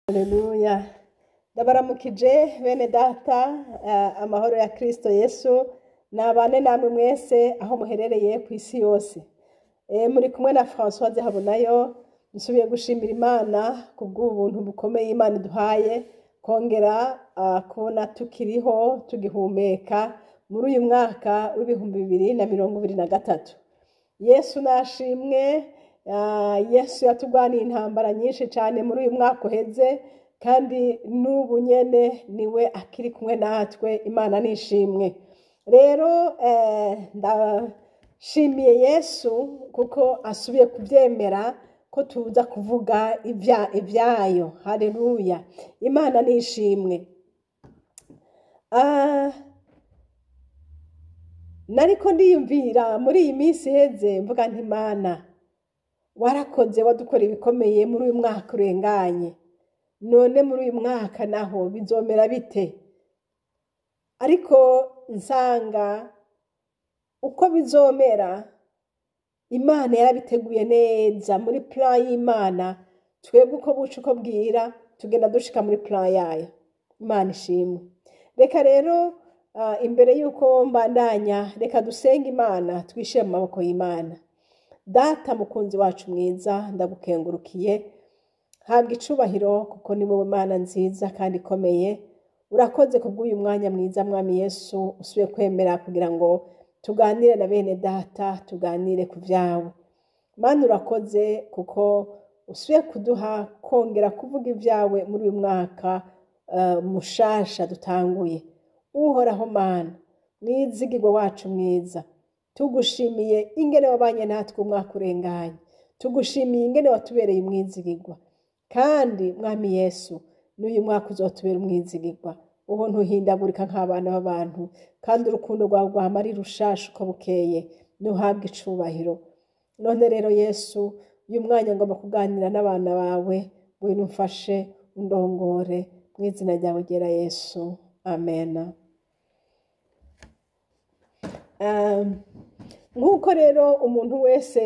Haleluya. Ndabaramukije bene data, amahoro ya Kristo Yesu nabane namwe mwese aho muherereye ku isi yose. Muri kumwe na Françoise Habonayo, nsubiye gushimira Imana kubw'ubuntu bukomeye Imana iduhaye kongera kubona tukiriho tugihumeka muri uyu mwaka w'ibihumbi 2023. Yesu nashimwe. Yesu yatugwaniye intambara nyinshi cyane muri uyu mwaka uheze, kandi n'ubu nyene niwe akiri kumwe natwe. Imana nishimwe. Rero ndashimiye Yesu kuko asubiye kubyemera ko tuza kuvuga ibyayo. Haleluya. Imana nishimwe. Nariko ndiyumvira muri iyi minsi iheze mvuga nti Imana, warakoze wadukora ibikomeye muri uyu mwaka urenganye, none muri uyu mwaka naho bizomera bite? Ariko nsanga uko bizomera Imana yarabiteguye neza muri plan y'Imana. Twebwe uko buca uko bwira tugenda dushika muri plan yayo. Imana ishimwe. Reka rero imbere yuko mbandanya, reka dusenge Imana, twishire mu maboko y'Imana. Data mukunzi wacu mwiza, ndagukengurukiye. Habwa icubahiro kuko ni wowe Mana nziza kandi ikomeye. Urakoze kubw'uyu mwanya mwiza Mwami Yesu usubiye kwemera kugira ngo tuganire na bene data, tuganire ku vyawe. Mana urakoze kuko usubiye kuduha kongera kuvuga ivyawe muri uyu mwaka mushasha dutanguye. Uhoraho Mana, mwizigirwa wacu mwiza, tugushimiye ingene wabanye natwe umwaka urenganye. Tugushimiye ingene watubereye umwizigirwa. Kandi Mwami Yesu, n'uyu mwaka uzotubera umwizigirwa. Ubu ntuhindagurika nk'abana b'abantu, kandi urukundo rwawe rwama ari rushasha uko bukeye. Ntuhabwe icubahiro. None rero Yesu, uyu mwanya ngomba kuganira n'abana bawe, ngwino umfashe undongore mu izina ryawe ryera Yesu. Amen. Nk'uko rero umuntu wese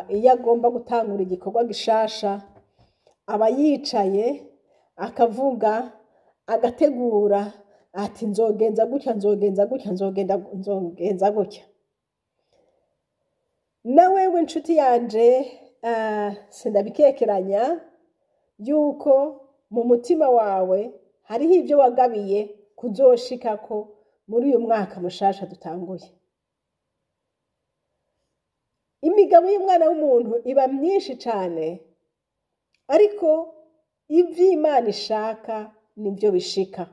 iyo agomba gutangura igikorwa gishasha, aba yicaye akavuga, agategura ati nzogenza gutya, nzogenza gutya, nzogenza gutya. Na wewe nshuti yanje, sindabikekeranya yuko mu mutima wawe hariho ibyo wagabiye kuzoshikako muri uyu mwaka mushasha dutanguye. Imigabo y'umwana w'umuntu iba myinshi cyane, ariko ibyo Imana ishaka nibyo bishika.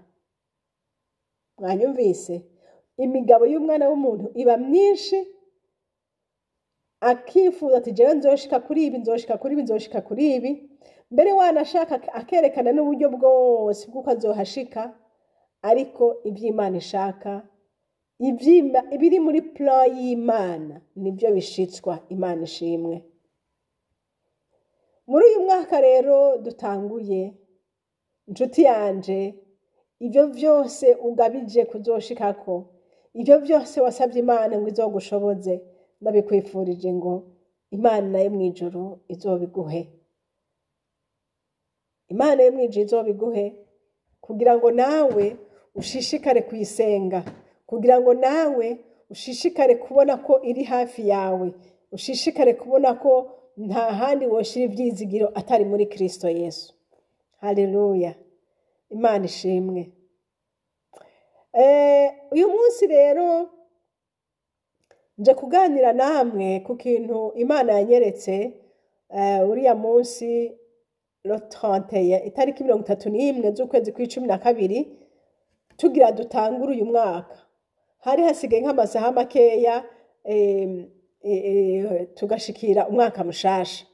Mwanyumvise? Imigabo y'umwana w'umuntu iba myinshi, akifuza ati jewe nzoshika kuri ibi, nzoshika kuri ibi, nzoshika kuri ibi. Mbere wanashaka akerekana n'uburyo bwose bw'uko azohashika, ariko ibyo Imana ishaka, ibiri muri plan y'Imana nibyo bishitswa. Imana ishimwe. Muri uyu mwaka rero dutanguye, nshuti yanje, ibyo byose ugabije kuzoshikako, ibyo byose wasabye Imana ngo izogushoboze, ndabikwifurije ngo Imana nayo mwijuru izobiguhe. Imana yo mwijuru izobiguhe kugira ngo nawe ushishikare kuyisenga, kugira ngo nawe ushishikare kubona ko iri hafi yawe, ushishikare kubona ko nta handi woshira ibyizigiro atari muri Kristo Yesu. Haleluya. Imana ishimwe. Uyu munsi rero nje kuganira namwe ku kintu Imana yanyeretse uriya munsi le 31 itariki 31 z'ukwezi kwa12 tugira dutangura uyu mwaka. Hari hasigaye nk'amasaha makeya tugashikira umwaka mushasha.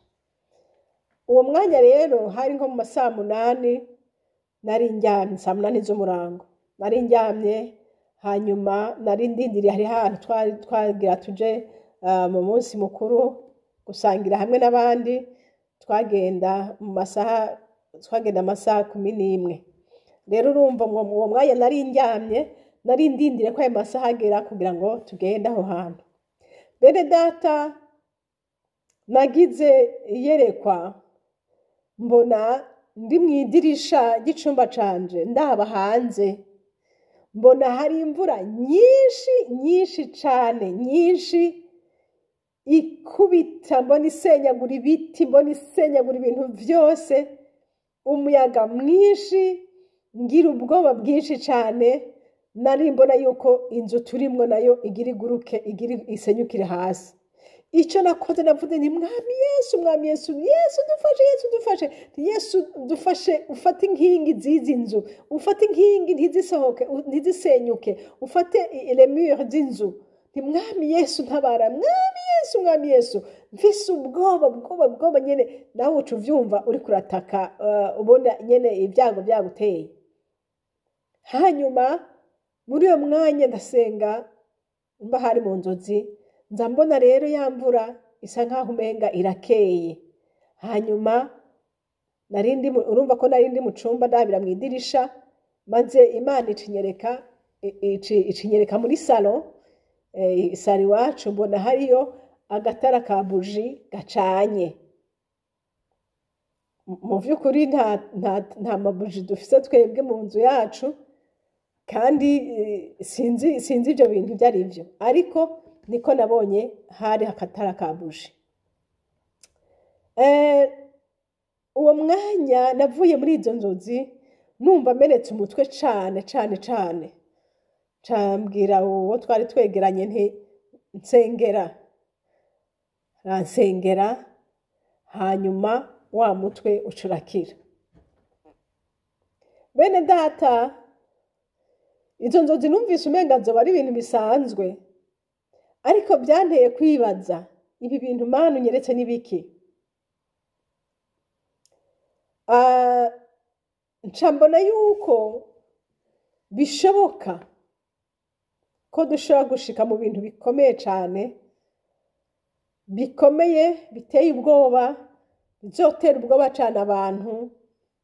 Uwo mwanya rero hari nko mu masaha 8 nari njyamye, saa 8 z'umurango nari njyamye. Hanyuma nari ndindiriye, hari ahantu twagira tuje mu munsi mukuru gusangira hamwe n'abandi. Twagenda amasaha 11. Rero urumva uwo mwanya nari njyamye, nari ndindiriye ko ayo masaha agera kugira ngo tugende aho hantu. Bene data, nagize iyerekwa mbona ndi mu idirisha ry'icumba canje ndaba hanze mbona hari imvura nyinshi cane nyinshi ikubita, mbona isenyagura ibiti, mbona isenyagura ibintu vyose, umuyaga mwinshi, ngira ubwoba bwinshi cane. Nari mbona yuko inzu turimwo nayo igira iguruke, igira isenyukire hasi. Ico nakoze navuze nti mwami Yesu, mwami Yesu, Yesu dufashe, Yesu dufashe, Yesu dufashe, ufate inkingi zizi nzu, ufate inkingi ntizisohoke, ntizisenyuke, ufate les murs z'inzu. Nti mwami Yesu ntabara, mwami Yesu, mwami Yesu. Mfise ubwoba nyene, nawe uca uvyumva uri kurataka, ubona nyene ibyago byaguteye. Hanyuma muri uyo mwanya ndasenga, mba hari mu nzozi, nza mbona rero ya mvura isa nkaho umenga irakeye. Hanyuma urumva ko narindi mu cumba ndabira mu idirisha, maze Imana icinyereka muri salon, sari iwacu, mbona hariyo agatara ka buji gacanye. Mu vy'ukuri nta mabuji dufise twebwe mu nzu yacu, kandi sinzi ivyo bintu ivyo ari vyo, ariko niko nabonye hari akatara ka buji. Uwo mwanya navuye muri izo nzozi numva menetse umutwe cane cane cane, cambwira uwo twari twegeranye nti nsengera, hanyuma wa mutwe ucurakira. Bene data, izo nzozi numvise umenga zoba ari ibintu bisanzwe, ariko byanteye kwibaza, ibi bintu Mana unyeretse n'ibiki? Nca mbona yuko bishoboka ko dushobora gushika mu bintu bikomeye cane, bikomeye, biteye ubwoba, bizotera ubwoba cane abantu,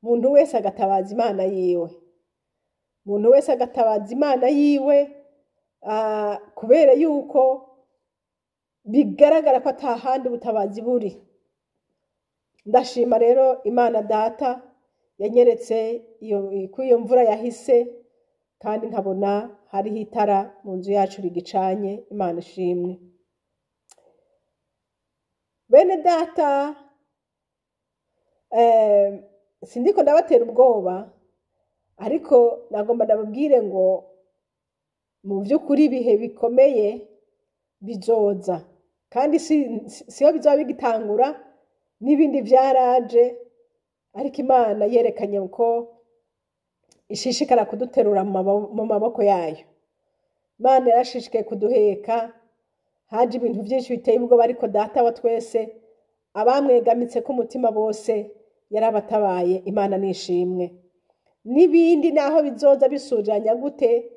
umuntu wese agatabaza Imana yiwe. Umuntu wese agatabaza Imana yiwe, kubera yuko bigaragara ko atahandi ubutabazi buri. Ndashima rero Imana Data yanyeretse ko iyo mvura yahise, kandi nkabona hariho itara mu nzu yacu rigicanye. Imana ishimwe. Bene data, sindiko ndabatera ubwoba, ariko nagomba ndababwire ngo mu vy'ukuri ibihe bikomeye bizoza, kandi siho bizoba bigitangura, n'ibindi vyaraje, ariko Imana yerekanye ko ishishikara kuduterura mu maboko yayo. Imana yarashishikaye kuduheka, haje ibintu vyinshi biteye ubwoba, ariko Data wa twese abamwegamitse ku mutima bose yarabatabaye. Imana nishimwe. N'ibindi naho bizoza bisujanya gute,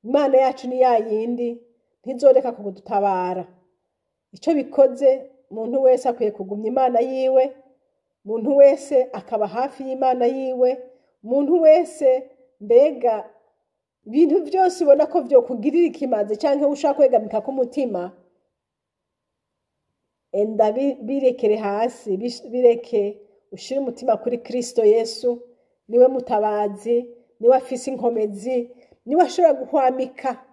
Imana yacu ni yayindi, ntizoreka kudutabara. Ico bikoze, umuntu wese akwiye kugumya Imana yiwe, umuntu wese akaba hafi y'Imana yiwe, umuntu wese mbega ibintu vyose ubona ko vyokugirira ikimazi canke ushaka kwegamika ku mutima, enda birekere hasi, bireke, ushire umutima kuri Kristo Yesu. Niwe mutabazi, niwe afise inkomezi, niwe ashobora guhwamika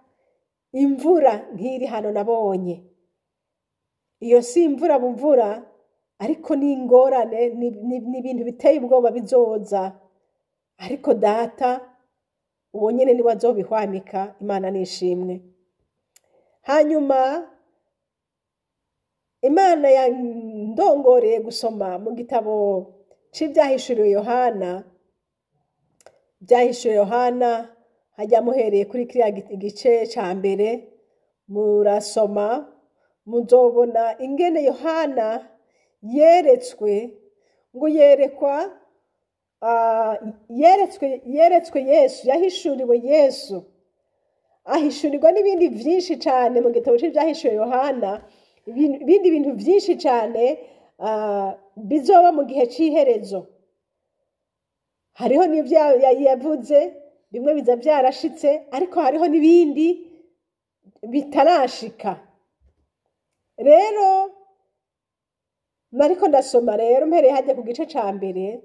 imvura nk'iri hano nabonye. Iyo si imvura bumvura, ariko ni ingorane, ni ibintu biteye ubwoba bizoza, ariko Data uwo nyene niwe azobihwamika. Imana nishimwe. Hanyuma Imana yandongoreye gusoma mu gitabo c'ivyahishuriwe Yohana. Vyahishuriwe Yohana, hajya muhereye kuri kiriya gice ca mbere, murasoma muzobona ingene Yohana yeretswe, ngo yeretswe Yesu, yahishuriwe Yesu, ahishurirwa n'ibindi vyinshi cane mu gitabo c'ivyahishuriwe Yohana, ibindi bintu vyinshi cane bizoba mu gihe c'iherezo. Hariho n'ivyo yavuze, bimwe biza vyarashitse, ariko hariho n'ibindi bitarashika. Rero nariko ndasoma rero mpereye hajya ku gice ca mbere,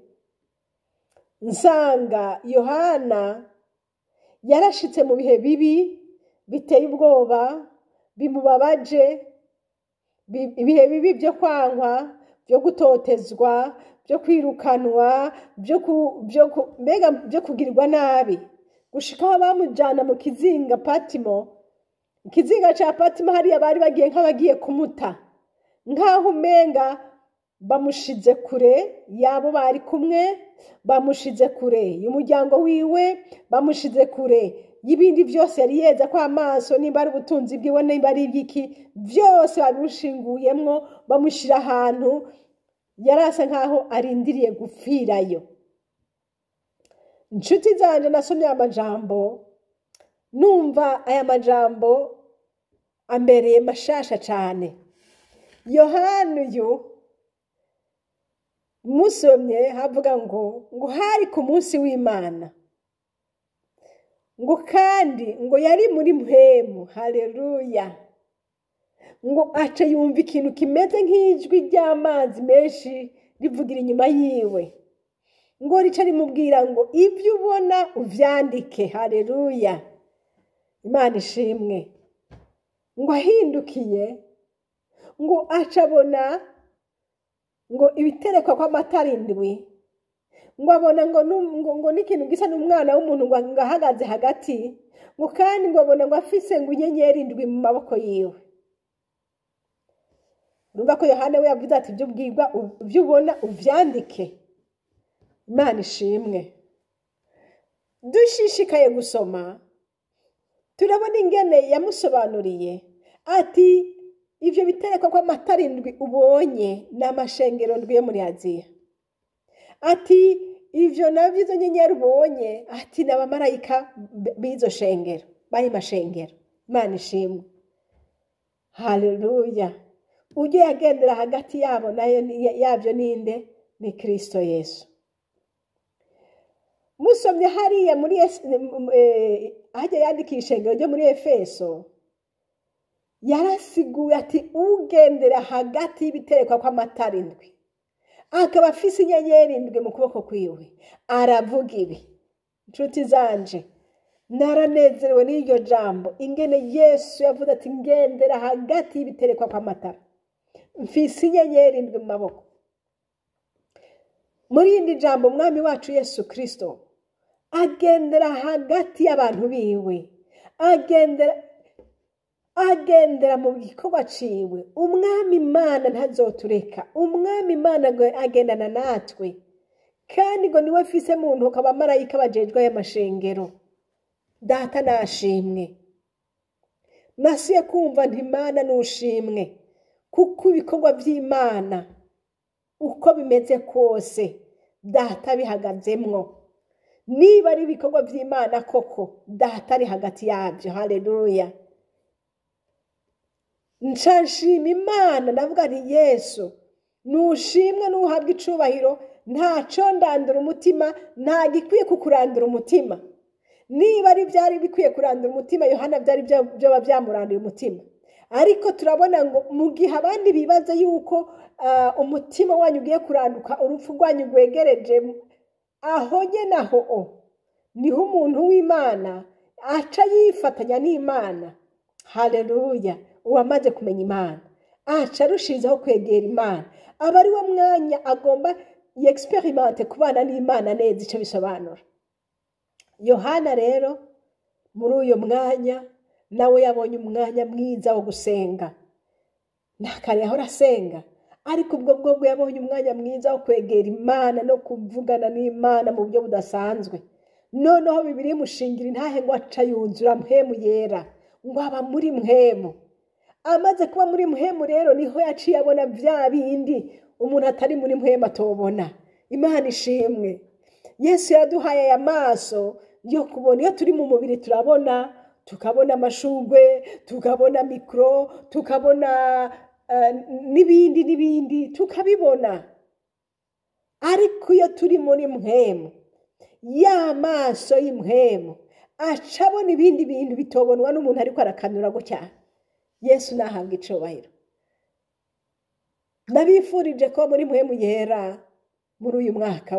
nsanga Yohana yarashitse mu bihe bibi biteye ubwoba bimubabaje, ibihe bibi byo kwankwa, byo gutotezwa, byo kwirukanwa, byo kugirirwa nabi, gushikaho bamujana mu kizinga Patimo. Ikizinga ca Patimo hariya bari bagiye nk'abagiye kumuta, nk'aho umenga bamushize kure yabo bari kumwe, bamushize kure y'umuryango wiwe, bamushize kure y'ibindi byose yari yeza ko amaso, nimba ari ubutunzi bwiwe, nimba ari ibiki, byose babimushinguyemwo, bamushira ahantu yarasa nk'aho arindiriye gupfirayo. Inshuti zanje, nasomye amajambo, numva aya majambo ambereye mashasha cane. Yohana uyu musomye havuga ngo hari ku munsi w'Imana, ngo kandi ngo yari muri mpwemu. Haleluya! Ngo aca yumva ikintu kimeze nk'ijwi ry'amazi menshi rivugira inyuma yiwe, ngo rica rimubwira ngo ibyo ubona uvyandike. Haleluya! Imana ishimwe. Ngo ahindukiye, ngo aca abona ngo ibiterekwa kw'amatara indwi, ngo abona ngo n'ikintu gisa n'umwana w'umuntu ngo ahagaze hagati, ngo kandi ngo abona ngo afise ngo inyenyeri indwi mu maboko yiwe. Urumva ko Yohana we yavuze ati ibyo ubona uvyandike. Imana ishimwe. Dushishikaye gusoma, turabona ingene yamusobanuriye ati ivyo biterekwa kw'amatara indwi ubonye n'amashengero ndwi yo muri Aziya. Ati ivyo navyo izo nyenyeri ubonye, ati n'abamarayika b'izo shengero, bari mashengero. Imana ishimwe. Haleluya! Uje yagendera hagati yabo nayo yavyo ninde? Ni Kristo Yesu. Musomye hariya muri hajya yandikira ishengero ryo muri Efeso, yarasiguye ati ugendera hagati y'ibiterekwa kw'amatara indwi, akaba afise inyenyeri indwi mu kuboko kwiwe, aravuga ibi. Inshuti zanje, naranezerewe n'iryo jambo, ingene Yesu yavuze ati ngendera hagati y'ibiterekwa kw'amatara, mfise inyenyeri indwi mu maboko. Muri indi jambo umwami wacu Yesu Kristo agendera hagati y'abantu biwe, agendera mu gikorwa ciwe. Umwami Imana ntazotureka, umwami Imana agendana natwe, kandi ngo niwe afise muntu ukaba marayika bajejwe y'amashengero. Data nashimwe. Nasiye kumva nti Imana nushimwe, kuko ibikorwa vy'Imana uko bimeze kose Data bihagazemwo. Niba ari ibikorwa vy'Imana koko, Data ari hagati yavyo. Haleluya! Nshashima Imana, ndavuga nti Yesu nushimwe, nuhabwa icubahiro. Ntaco ndandura umutima, nta gikwiye kukurandura umutima. Niba ari byari bikwiye kurandura umutima Yohana, byari byo byamuranduye umutima. Ariko turabona ngo mu gihe abandi bibaza yuko umutima wanyu ugiye kuranduka, urupfu rwanyu rwegereje, aho nyene aho niho umuntu w'Imana aca yifatanya n'Imana. Haleluya! Uwamaze kumenya Imana aca arushizaho kwegera Imana, aba ari wo mwanya agomba yexperimente kubana n'Imana neza. Ico bisobanura Yohana rero muri uyo mwanya nawe yabonye umwanya mwiza wo gusenga. Nakare ahora asenga, ariko ubwo yabonye umwanya mwiza wo kwegera Imana no kuvugana n'Imana mu buryo budasanzwe. Noneho Bibiliya imushingira intahe ngo aca yuzura mpwemu yera, ngo aba muri mpwemu. Amaze kuba muri mpwemu rero niho yaciye abona vya bindi umuntu atari muri mpwemu atobona. Imana ishimwe. Yesu yaduhaye aya maso yo kubona. Iyo turi mu mubiri turabona, tukabona amashugwe, tukabona mikro, tukabona n'ibindi tukabibona. Ariko iyo turi muri mpwemu, ya maso y'impwemu aca abona ibindi bintu bitobonwa n'umuntu ariko arakanura gutya. Yesu nahabwa icubahiro. Ndabifurije ko muri mpwemu yera muri uyu mwaka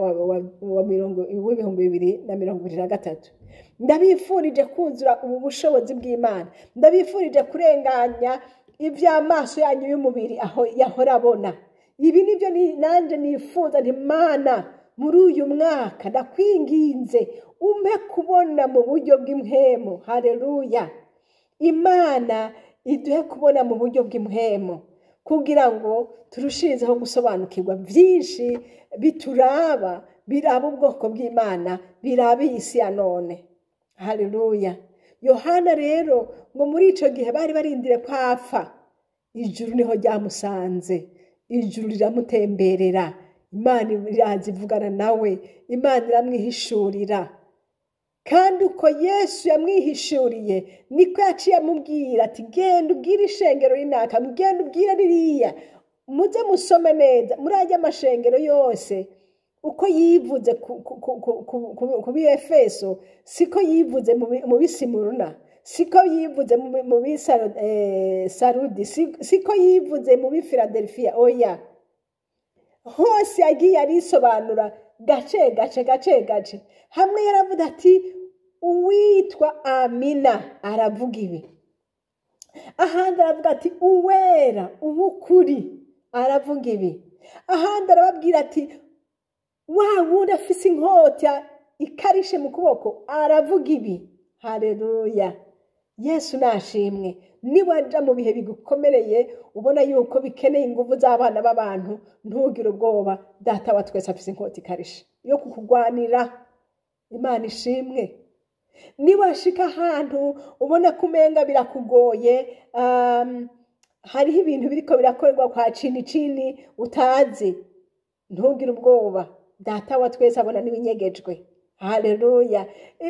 w'ibihumbi 2023. Ndabifurije kuzura ubu bushobozi bw'Imana. Ndabifurije kurenganya ivy'amaso yanyu y'umubiri aho yahora abona. Ibi nibyo nanje nifuza nti Mana, muri uyu mwaka ndakwinginze umpe kubona mu buryo bw'impwemu. Haleluya. Imana iduhe kubona mu buryo bw'impwemu kugira ngo turushirizeho gusobanukirwa byinshi bituraba, biraba ubwoko bw'Imana, biraba isi ya none. Haleluya. Yohana rero ngo muri ico gihe bari barindire kwapfa, ijuru niho ryamusanze, ijuru riramutemberera, Imana iraza ivugana nawe, Imana iramwihishurira. Kandi uko Yesu yamwihishuriye niko yaciye amubwira ati genda ubwire ishengero rinaka, mugenda ubwire ririya, muze musome neza muri ajya amashengero yose. Uko yivuze ku Efeso siko yivuze mu Bisimuruna, siko yivuze mu Sarudi, siko yivuze mu Filadelfiya. Oya, hose yagiye arisobanura gace gace. Hamwe yaravuga ati uwitwa Amina aravuga ibi, ahandi aravuga ati uwera uw'ukuri aravuga ibi, ahandi arababwira ati wa wundi afise inkota ikarishe mu kuboko aravuga ibi. Haleluya. Yesu nashimwe. Niwaja mu bihe bigukomereye ubona yuko bikeneye ingufu z'abana b'abantu, ntugire ubwoba, Data wa twese afise inkota ikarishe yo kukugwanira. Imana ishimwe. Niwashika ahantu ubona kumenga birakugoye, hariho ibintu biriko birakorerwa kwa cini utazi, ntugire ubwoba, Data wa twese abona n'ibinyegejwe. Haleluya.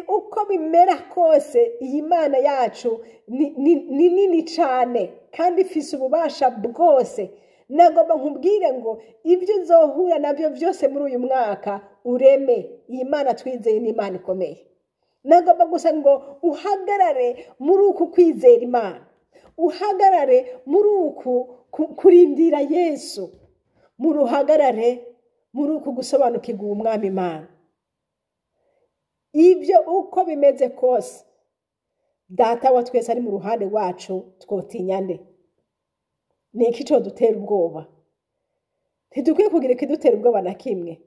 Uko bimera kose iyi Mana yacu ni nini cyane kandi ifise ububasha bwose. Nagomba nkubwire ngo ibyo uzohura nabyo byose muri uyu mwaka ureme. Iyi Mana twizeye ni Imana ikomeye. Nagomba gusa ngo uhagarare muri uku kwizera Imana, uhagarare muri uku kurindira Yesu, uhagarare muri uku gusobanukirwa umwami Imana. Ibyo uko bimeze kose, Data wa twese ari mu ruhande wacu, twotinya nde? Niki cyo dutera ubwoba? Ntidukwiye kugira ikidutera ubwoba na kimwe,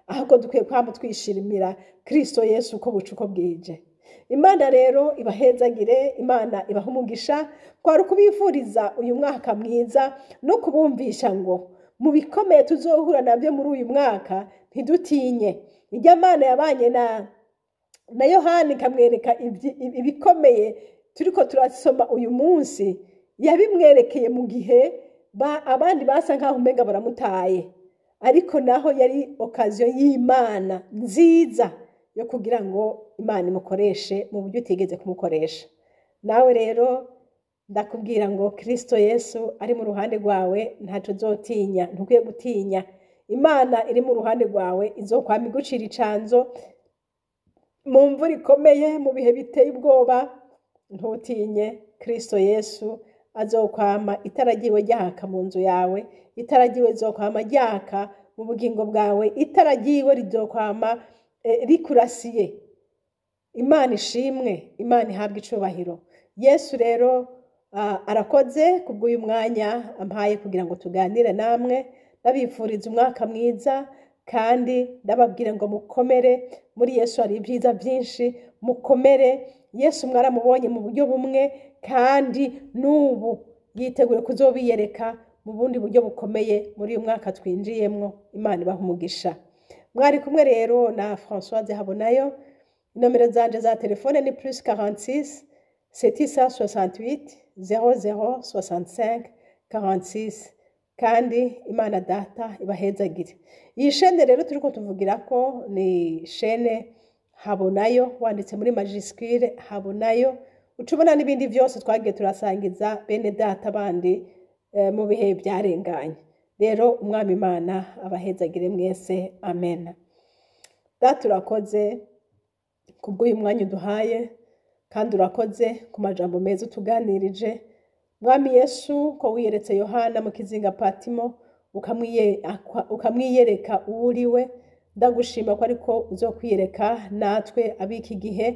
ahubwo dukwiye kwamba twishirimira Kristo Yesu uko buca uko bwije. Imana rero ibahezagire, Imana ibahumugisha. Kwari kubifuriza uyu mwaka mwiza no kubumvisha ngo mu bikomeye tuzohura nabyo muri uyu mwaka ntidutinye. Ijya Mana yabanye na Yohana ikamwereka ibikomeye turiko turasoma uyu munsi, yabimwerekeye mu gihe abandi basa nkaho umenga baramutaye, ariko naho yari okaziyo y'Imana nziza yo kugira ngo Imana imukoreshe mu buryo utigeze kumukoresha. Nawe rero ndakubwira ngo Kristo Yesu ari mu ruhande rwawe, ntaco uzotinya, ntukwiye gutinya. Imana iri mu ruhande rwawe, izokwama igucira icanzo mu mvura ikomeye, mu bihe biteye ubwoba. Ntutinye, Kristo Yesu azokwama itara ryiwe ryaka mu nzu yawe, itara ryiwe rizokwama ryaka mu bugingo bwawe, itara ryiwe rizokwama rikurasiye. Imana ishimwe, Imana ihabwa icubahiro. Yesu rero arakoze kubw'uyu mwanya ampaye kugira ngo tuganire namwe. Ndabifuriza umwaka mwiza kandi ndababwira ngo mukomere. Muri Yesu hari ibyiza byinshi, mukomere. Yesu mwaramubonye mu buryo bumwe kandi n'ubu yitegure kuzobiyereka mu bundi buryo bukomeye muri uyu mwaka twinjiyemwo. Imana ibaha umugisha. Mwari kumwe rero na Françoise Habonayo. Nomero zanje za telefone ni +46 768 00 65 46. Kandi Imana Data ibahezagire. Iyi shene rero turiko tuvugira ko ni shene Habonayo, wanditse muri majuscule Habonayo. Ucubona n'ibindi byose twagiye turasangiza bene data bandi mu bihe byarenganye. Rero umwami Imana abahezagire mwese. Amen. Data urakoze kubw'uyu mwanya uduhaye, kandi urakoze ku majambo meza utuganirije. Mwami Yesu, ko wiyeretse Yohana mu kizinga Patimo, ukamwiyereka uwo uriwe. Ndagushima ko ariko uzokwiyereka natwe abiki gihe,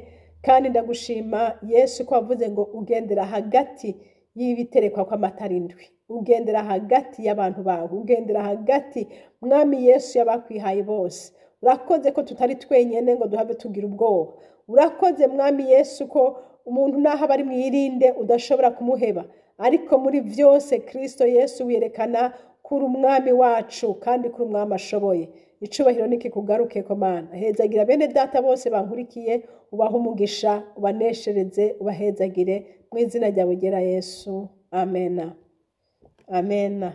kandi ndagushima Yesu ko wavuze ngo ugendera hagati y'ibiterekwa kw'amatara indwi, ugendera hagati y'abantu bawe, ugendera hagati mwami Yesu y'abakwihaye bose. Urakoze ko tutari twenyene ngo duhave tugira ubwoba. Urakoze mwami Yesu ko umuntu naho aba ari mwirinde udashobora kumuheba, ariko muri vyose Kristo Yesu wiyerekana kuri umwami wacu kandi kuri umwami ashoboye. Icubahiro nikikugaruke ko Mana. Hezagira bene data bose bankurikiye, ubaha umugisha, ubaneshereze, ubahezagire mu izina ryawe ryera Yesu. Amena. Amena.